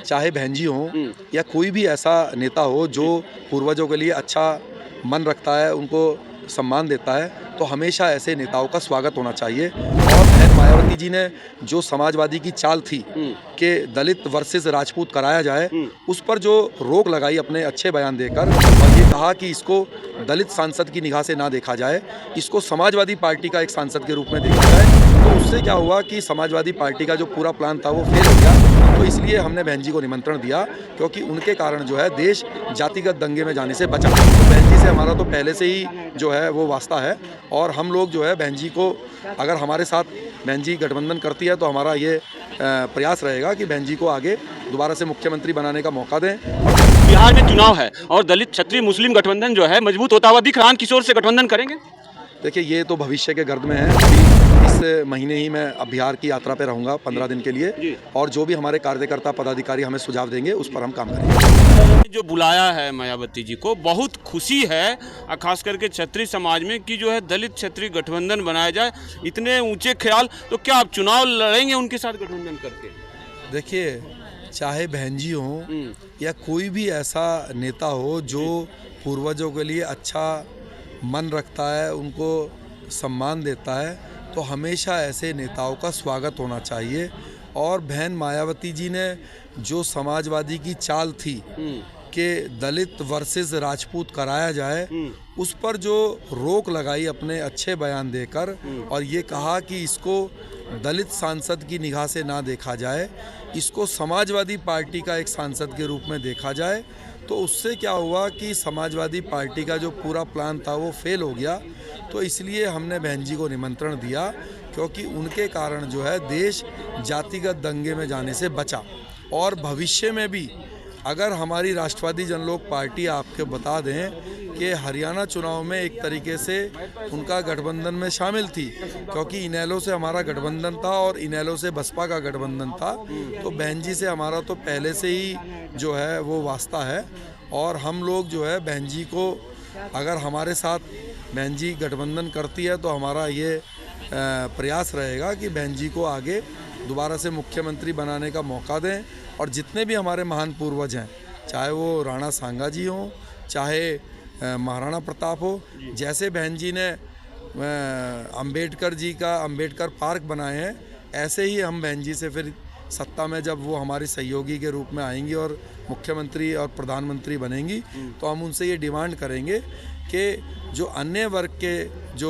चाहे बहन जी हों या कोई भी ऐसा नेता हो जो पूर्वजों के लिए अच्छा मन रखता है, उनको सम्मान देता है, तो हमेशा ऐसे नेताओं का स्वागत होना चाहिए। और बहन मायावती जी ने जो समाजवादी की चाल थी कि दलित वर्सेस राजपूत कराया जाए, उस पर जो रोक लगाई अपने अच्छे बयान देकर, और ये कहा कि इसको दलित सांसद की निगाह से ना देखा जाए, इसको समाजवादी पार्टी का एक सांसद के रूप में देखा जाए, तो उससे क्या हुआ कि समाजवादी पार्टी का जो पूरा प्लान था वो फेल हो गया। तो इसलिए हमने बहन जी को निमंत्रण दिया, क्योंकि उनके कारण जो है देश जातिगत दंगे में जाने से बचा। तो बहन जी से हमारा तो पहले से ही जो है वो वास्ता है, और हम लोग जो है बहन जी को, अगर हमारे साथ बहन जी गठबंधन करती है, तो हमारा ये प्रयास रहेगा कि बहन जी को आगे दोबारा से मुख्यमंत्री बनाने का मौका दें। बिहार में चुनाव है और दलित क्षत्रिय मुस्लिम गठबंधन जो है मजबूत होता हुआ दिख रहा है। किशोर से गठबंधन करेंगे? देखिए, ये तो भविष्य के गर्द में है। अभी इस महीने ही मैं अब बिहार की यात्रा पे रहूँगा 15 दिन के लिए, और जो भी हमारे कार्यकर्ता पदाधिकारी हमें सुझाव देंगे उस पर हम काम करेंगे। जो बुलाया है मायावती जी को, बहुत खुशी है खास करके क्षत्रिय समाज में कि जो है दलित क्षत्रिय गठबंधन बनाया जाए। इतने ऊंचे ख्याल, तो क्या आप चुनाव लड़ेंगे उनके साथ गठबंधन करके? देखिए, चाहे बहन जी हों या कोई भी ऐसा नेता हो जो पूर्वजों के लिए अच्छा मन रखता है, उनको सम्मान देता है, तो हमेशा ऐसे नेताओं का स्वागत होना चाहिए। और बहन मायावती जी ने जो समाजवादी की चाल थी कि दलित वर्सेस राजपूत कराया जाए, उस पर जो रोक लगाई अपने अच्छे बयान देकर, और ये कहा कि इसको दलित सांसद की निगाह से ना देखा जाए, इसको समाजवादी पार्टी का एक सांसद के रूप में देखा जाए, तो उससे क्या हुआ कि समाजवादी पार्टी का जो पूरा प्लान था वो फेल हो गया। तो इसलिए हमने बहन जी को निमंत्रण दिया, क्योंकि उनके कारण जो है देश जातिगत दंगे में जाने से बचा। और भविष्य में भी अगर हमारी राष्ट्रवादी जनलोक पार्टी आपके बता दें कि हरियाणा चुनाव में एक तरीके से उनका गठबंधन में शामिल थी, क्योंकि इनेलो से हमारा गठबंधन था और इनेलो से बसपा का गठबंधन था, तो बहन जी से हमारा तो पहले से ही जो है वो वास्ता है। और हम लोग जो है बहन जी को, अगर हमारे साथ बहन जी गठबंधन करती है, तो हमारा ये प्रयास रहेगा कि बहन जी को आगे दोबारा से मुख्यमंत्री बनाने का मौका दें। और जितने भी हमारे महान पूर्वज हैं, चाहे वो राणा सांगा जी हों, चाहे महाराणा प्रताप हो, जैसे बहन जी ने अंबेडकर जी का अंबेडकर पार्क बनाए हैं, ऐसे ही हम बहन जी से फिर सत्ता में जब वो हमारी सहयोगी के रूप में आएंगी और मुख्यमंत्री और प्रधानमंत्री बनेंगी, तो हम उनसे ये डिमांड करेंगे कि जो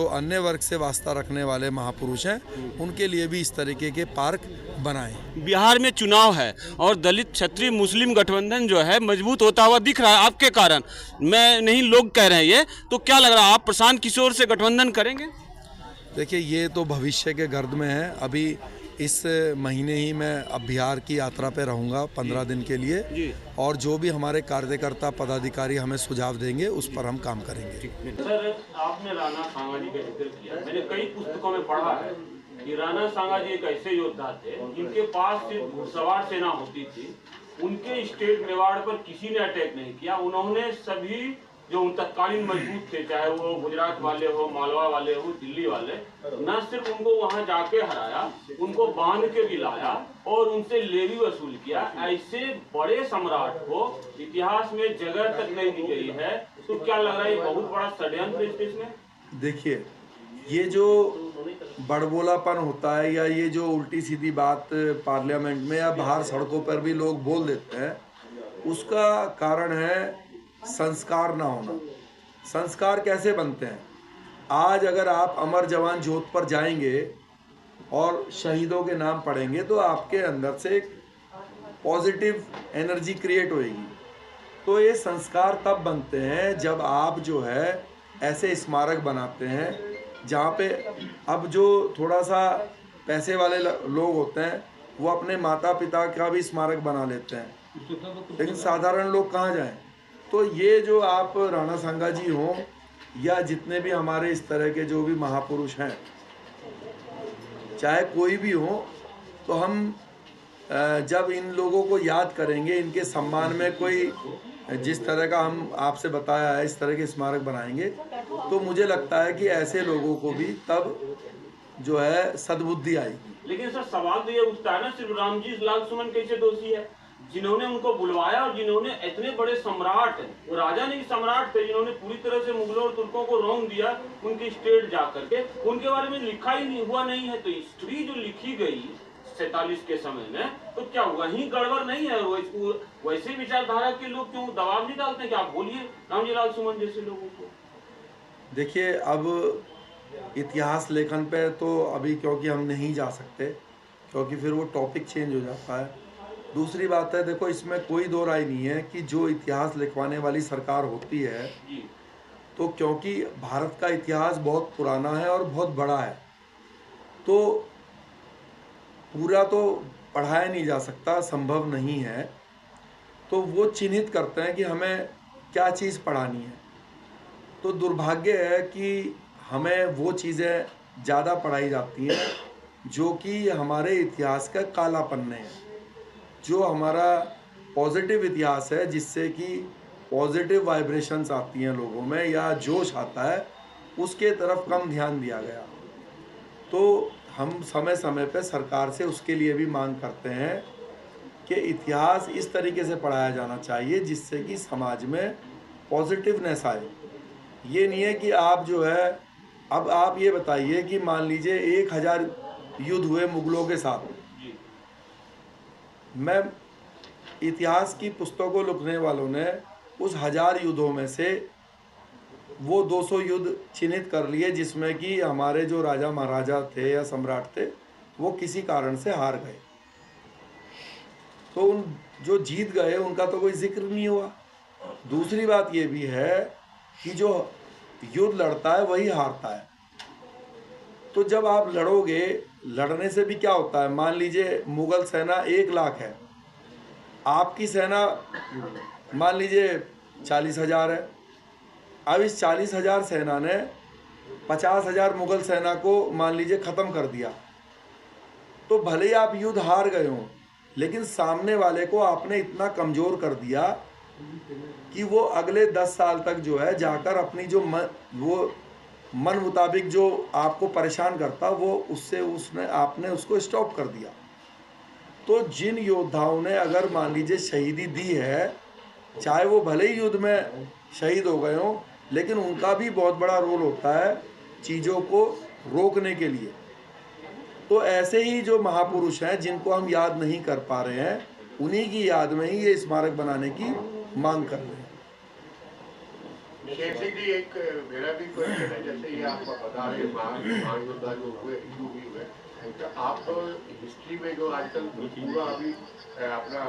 अन्य वर्ग से वास्ता रखने वाले महापुरुष हैं, उनके लिए भी इस तरीके के पार्क बनाएं। बिहार में चुनाव है और दलित क्षत्रिय मुस्लिम गठबंधन जो है मजबूत होता हुआ दिख रहा है आपके कारण। मैं नहीं, लोग कह रहे हैं ये, तो क्या लग रहा है, आप प्रशांत किशोर से गठबंधन करेंगे? देखिए, ये तो भविष्य के गर्द में है। अभी इस महीने ही मैं अब बिहार की यात्रा पे रहूँगा 15 दिन के लिए, और जो भी हमारे कार्यकर्ता पदाधिकारी हमें सुझाव देंगे उस पर हम काम करेंगे। सर, आपने राणा सांगा जी का जिक्र किया। मैंने कई पुस्तकों में पढ़ा है कि राणा सांगा जी एक ऐसे योद्धा थे जिनके पास सिर्फ घुड़सवार सेना होती थी। उनके स्टेट मेवाड़ पर किसी ने अटैक नहीं किया। उन्होंने सभी जो तत्कालीन मजबूत थे, चाहे वो गुजरात वाले हो, मालवा वाले हो, दिल्ली वाले, न सिर्फ उनको वहां जाके हराया, उनको बांध के भी लाया और उनसे लेवी वसूल किया। ऐसे बड़े सम्राट को इतिहास में जगह तक नहीं दी गई है, तो क्या लग रहा है ये बहुत बड़ा षड्यंत्र इसमें? देखिए, ये जो बड़बोलापन होता है या ये जो उल्टी सीधी बात पार्लियामेंट में या बाहर सड़कों पर भी लोग बोल देते हैं, उसका कारण है संस्कार ना होना। संस्कार कैसे बनते हैं? आज अगर आप अमर जवान ज्योत पर जाएंगे और शहीदों के नाम पढ़ेंगे, तो आपके अंदर से एक पॉजिटिव एनर्जी क्रिएट होएगी। तो ये संस्कार तब बनते हैं जब आप जो है ऐसे स्मारक बनाते हैं जहाँ पे अब जो थोड़ा सा पैसे वाले लोग होते हैं, वो अपने माता पिता का भी स्मारक बना लेते हैं, लेकिन साधारण लोग कहाँ जाएं? तो ये जो आप राणा सांगा जी हों या जितने भी हमारे इस तरह के जो भी महापुरुष हैं, चाहे कोई भी हो, तो हम जब इन लोगों को याद करेंगे, इनके सम्मान में कोई जिस तरह का हम आपसे बताया है इस तरह के स्मारक बनाएंगे, तो मुझे लगता है कि ऐसे लोगों को भी तब जो है सद्बुद्धि आएगी। लेकिन सर, सवाल तो ये उठता है ना, सिर्फ रामजी लाल सुमन कैसे दोषी है? जिन्होंने उनको बुलवाया और जिन्होंने इतने बड़े सम्राट, वो राजा नहीं सम्राट थे, जिन्होंने पूरी तरह से मुगलों और तुर्कों को रौंद दिया उनकी स्टेट जा करके, उनके बारे में लिखा ही नहीं हुआ नहीं है। तो हिस्ट्री जो लिखी गई 47 के समय में, तो क्या वही गड़बड़ नहीं है? वैसे विचारधारा के लोग क्यों दबाव नहीं डालते कि आप बोलिए रामजी लाल सुमन जैसे लोगों को? देखिए, अब इतिहास लेखन पे तो अभी क्योंकि हम नहीं जा सकते, क्योंकि फिर वो टॉपिक चेंज हो जाता है। दूसरी बात है, देखो इसमें कोई दो राय नहीं है कि जो इतिहास लिखवाने वाली सरकार होती है, तो क्योंकि भारत का इतिहास बहुत पुराना है और बहुत बड़ा है, तो पूरा तो पढ़ाया नहीं जा सकता, संभव नहीं है। तो वो चिन्हित करते हैं कि हमें क्या चीज़ पढ़ानी है। तो दुर्भाग्य है कि हमें वो चीज़ें ज़्यादा पढ़ाई जाती हैं जो कि हमारे इतिहास का काला पन्ने हैं, जो हमारा पॉजिटिव इतिहास है, जिससे कि पॉजिटिव वाइब्रेशंस आती हैं लोगों में या जोश आता है, उसके तरफ कम ध्यान दिया गया। तो हम समय समय पर सरकार से उसके लिए भी मांग करते हैं कि इतिहास इस तरीके से पढ़ाया जाना चाहिए जिससे कि समाज में पॉजिटिवनेस आए। ये नहीं है कि आप जो है, अब आप ये बताइए कि मान लीजिए 1000 युद्ध हुए मुगलों के साथ। मैं इतिहास की पुस्तकों लिखने वालों ने उस 1000 युद्धों में से वो 200 युद्ध चिन्हित कर लिए जिसमें कि हमारे जो राजा महाराजा थे या सम्राट थे वो किसी कारण से हार गए। तो उन जो जीत गए उनका तो कोई जिक्र नहीं हुआ। दूसरी बात ये भी है कि जो युद्ध लड़ता है वही हारता है। तो जब आप लड़ोगे, लड़ने से भी क्या होता है, मान लीजिए मुगल सेना 1 लाख है, आपकी सेना मान लीजिए 40,000 है। अब इस 40,000 सेना ने 50,000 मुगल सेना को मान लीजिए ख़त्म कर दिया, तो भले ही आप युद्ध हार गए हों, लेकिन सामने वाले को आपने इतना कमज़ोर कर दिया कि वो अगले 10 साल तक जो है जाकर अपनी जो वो मन मुताबिक जो आपको परेशान करता वो उसने आपने उसको स्टॉप कर दिया। तो जिन योद्धाओं ने अगर मान लीजिए शहीदी दी है, चाहे वो भले ही युद्ध में शहीद हो गए हों, लेकिन उनका भी बहुत बड़ा रोल होता है चीज़ों को रोकने के लिए। तो ऐसे ही जो महापुरुष हैं जिनको हम याद नहीं कर पा रहे हैं, उन्हीं की याद में ही ये स्मारक बनाने की मांग कर रहे हैं। बेसिकली एक मेरा भी क्वेश्चन है, जैसे ये आप बता रहे महायोद्धा जो हुए तो आप हिस्ट्री में जो आजकल पूरा अभी अपना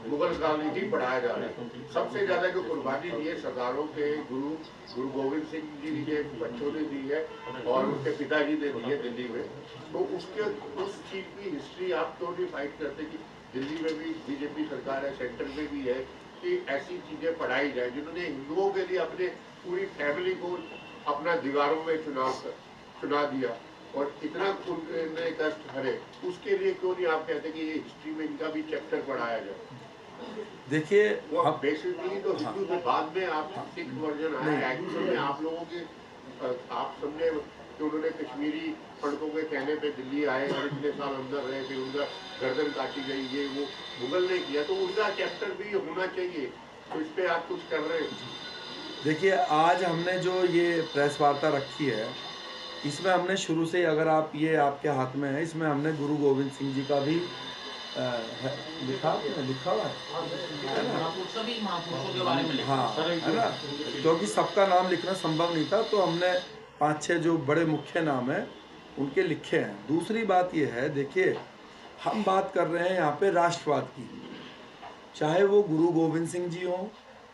मुगल काल ही पढ़ाया जा रहा है, सबसे ज्यादा जो कुर्बानी दी है सरदारों के गुरु गोविंद सिंह जी के बच्चों ने दी है और उनके पिताजी ने दी है दिल्ली में, तो उस चीज की हिस्ट्री आप क्यों नहीं फाइट करते कि दिल्ली में भी बीजेपी सरकार है, सेंटर में भी है, कि ऐसी चीजें पढ़ाई जाए जिन्होंने हिंदुओं के लिए अपने पूरी फैमिली को अपना दीवारों में चुना दिया और इतना उनने कष्ट हरे, उसके लिए क्यों नहीं आप कहते कि ये हिस्ट्री में इनका भी चैप्टर पढ़ाया जाए? देखिए, वो बेसिकली तो हिंदू से बाद में आप सिख वर्जन आया, एक्चुअल में आप लोगों के आप समझे कि उन्होंने कश्मीरी पंडितों के कहने पे दिल्ली आए और इतने साल अंदर रहे, फिर उनका गर्दन काटी गई, ये वो मुगल ने किया, तो उनका चैप्टर भी होना चाहिए। तो इस पे आप कुछ कर रहे हैं? देखिए, आज हमने जो ये प्रेस वार्ता रखी है, इसमें हमने शुरू से, अगर आप ये आपके हाथ में है, इसमें हमने गुरु गोविंद सिंह जी का भी लिखा हुआ है, सभी महापुरुषों के बारे में हाँ, है ना, क्योंकि सबका नाम लिखना संभव नहीं था, तो हमने 5-6 जो बड़े मुख्य नाम हैं उनके लिखे हैं। दूसरी बात ये है, देखिए हम बात कर रहे हैं यहाँ पे राष्ट्रवाद की, चाहे वो गुरु गोविंद सिंह जी हों,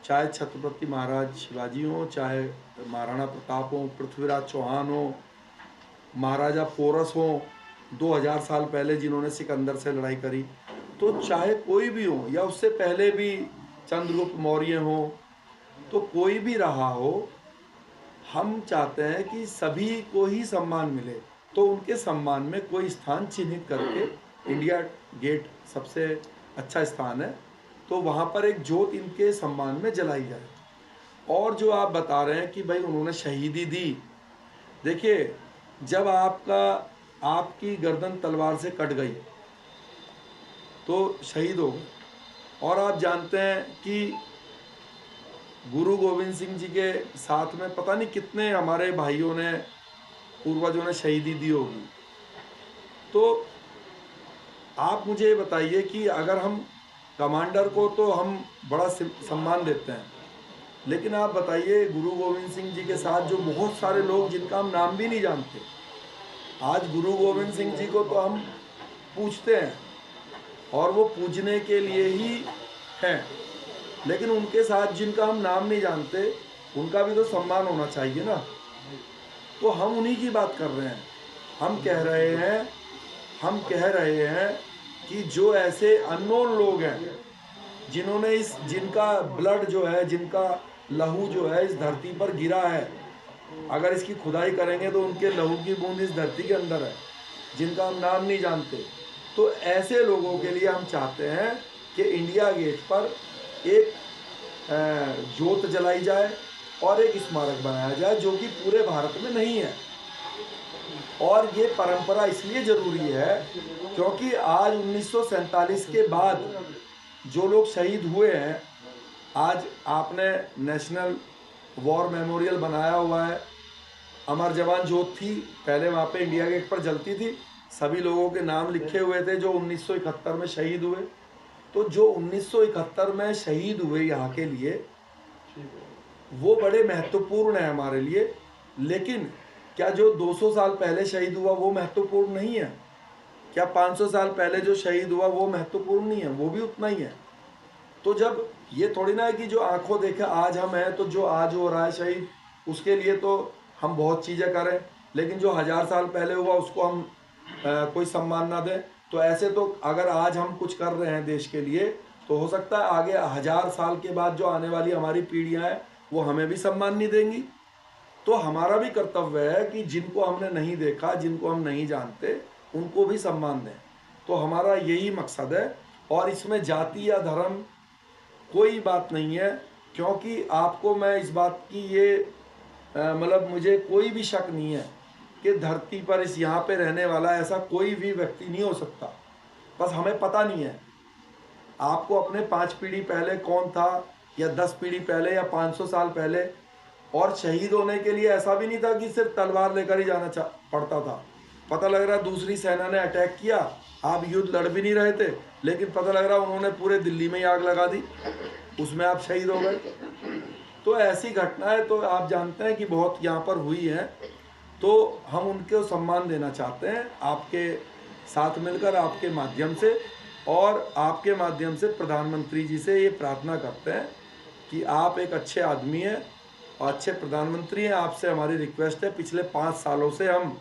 चाहे छत्रपति महाराज शिवाजी हों, चाहे महाराणा प्रताप हों, पृथ्वीराज चौहान हों, महाराजा पोरस हों 2000 साल पहले जिन्होंने सिकंदर से लड़ाई करी, तो चाहे कोई भी हो या उससे पहले भी चंद्रगुप्त मौर्य हों, तो कोई भी रहा हो, हम चाहते हैं कि सभी को ही सम्मान मिले। तो उनके सम्मान में कोई स्थान चिन्हित करके, इंडिया गेट सबसे अच्छा स्थान है, तो वहाँ पर एक ज्योत इनके सम्मान में जलाई जाए। और जो आप बता रहे हैं कि भाई उन्होंने शहीदी दी, देखिए जब आपकी गर्दन तलवार से कट गई तो शहीद हो गए, और आप जानते हैं कि गुरु गोविंद सिंह जी के साथ में पता नहीं कितने हमारे भाइयों ने, पूर्वजों ने शहीदी दी होगी। तो आप मुझे ये बताइए कि अगर हम कमांडर को तो हम बड़ा सम्मान देते हैं, लेकिन आप बताइए गुरु गोविंद सिंह जी के साथ जो बहुत सारे लोग जिनका हम नाम भी नहीं जानते, आज गुरु गोविंद सिंह जी को तो हम पूछते हैं और वो पूजने के लिए ही हैं, लेकिन उनके साथ जिनका हम नाम नहीं जानते उनका भी तो सम्मान होना चाहिए ना। तो हम उन्हीं की बात कर रहे हैं। हम कह रहे हैं कि जो ऐसे अननोन लोग हैं जिन्होंने जिनका ब्लड जो है, जिनका लहू जो है इस धरती पर गिरा है, अगर इसकी खुदाई करेंगे तो उनके लहू की बूंद इस धरती के अंदर है, जिनका हम नाम नहीं जानते। तो ऐसे लोगों के लिए हम चाहते हैं कि इंडिया गेट पर एक जोत जलाई जाए और एक स्मारक बनाया जाए जो कि पूरे भारत में नहीं है। और ये परंपरा इसलिए ज़रूरी है क्योंकि आज 1947 के बाद जो लोग शहीद हुए हैं, आज आपने नेशनल वॉर मेमोरियल बनाया हुआ है, अमर जवान ज्योत थी पहले वहाँ पे इंडिया गेट पर जलती थी, सभी लोगों के नाम लिखे हुए थे जो 1971 में शहीद हुए। तो जो 1971 में शहीद हुए यहाँ के लिए वो बड़े महत्वपूर्ण है हमारे लिए, लेकिन क्या जो 200 साल पहले शहीद हुआ वो महत्वपूर्ण नहीं है? क्या 500 साल पहले जो शहीद हुआ वो महत्वपूर्ण नहीं है? वो भी उतना ही है। तो जब ये थोड़ी ना है कि जो आंखों देखा आज हम हैं तो जो आज हो रहा है शहीद उसके लिए तो हम बहुत चीज़ें करें, लेकिन जो 1000 साल पहले हुआ उसको हम कोई सम्मान ना दें। तो ऐसे तो अगर आज हम कुछ कर रहे हैं देश के लिए तो हो सकता है आगे 1000 साल के बाद जो आने वाली हमारी पीढ़ियां हैं वो हमें भी सम्मान नहीं देंगी। तो हमारा भी कर्तव्य है कि जिनको हमने नहीं देखा, जिनको हम नहीं जानते, उनको भी सम्मान दें। तो हमारा यही मकसद है और इसमें जाति या धर्म कोई बात नहीं है, क्योंकि आपको मैं इस बात की ये मतलब मुझे कोई भी शक नहीं है कि धरती पर इस यहाँ पे रहने वाला ऐसा कोई भी व्यक्ति नहीं हो सकता, बस हमें पता नहीं है। आपको अपने 5 पीढ़ी पहले कौन था या 10 पीढ़ी पहले या 500 साल पहले, और शहीद होने के लिए ऐसा भी नहीं था कि सिर्फ तलवार लेकर ही जाना पड़ता था। पता लग रहा है दूसरी सेना ने अटैक किया, आप युद्ध लड़ भी नहीं रहे थे, लेकिन पता लग रहा है उन्होंने पूरे दिल्ली में ही आग लगा दी, उसमें आप शहीद हो गए। तो ऐसी घटनाएं तो आप जानते हैं कि बहुत यहाँ पर हुई हैं। तो हम उनको सम्मान देना चाहते हैं आपके साथ मिलकर, आपके माध्यम से, और आपके माध्यम से प्रधानमंत्री जी से ये प्रार्थना करते हैं कि आप एक अच्छे आदमी हैं और अच्छे प्रधानमंत्री हैं। आपसे हमारी रिक्वेस्ट है, पिछले 5 सालों से हम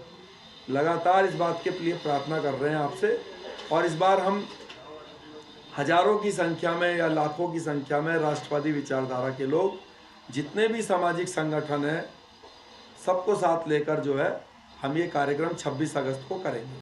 लगातार इस बात के लिए प्रार्थना कर रहे हैं आपसे, और इस बार हम हजारों की संख्या में या लाखों की संख्या में राष्ट्रवादी विचारधारा के लोग, जितने भी सामाजिक संगठन हैं, सबको साथ लेकर जो है हम ये कार्यक्रम 26 अगस्त को करेंगे।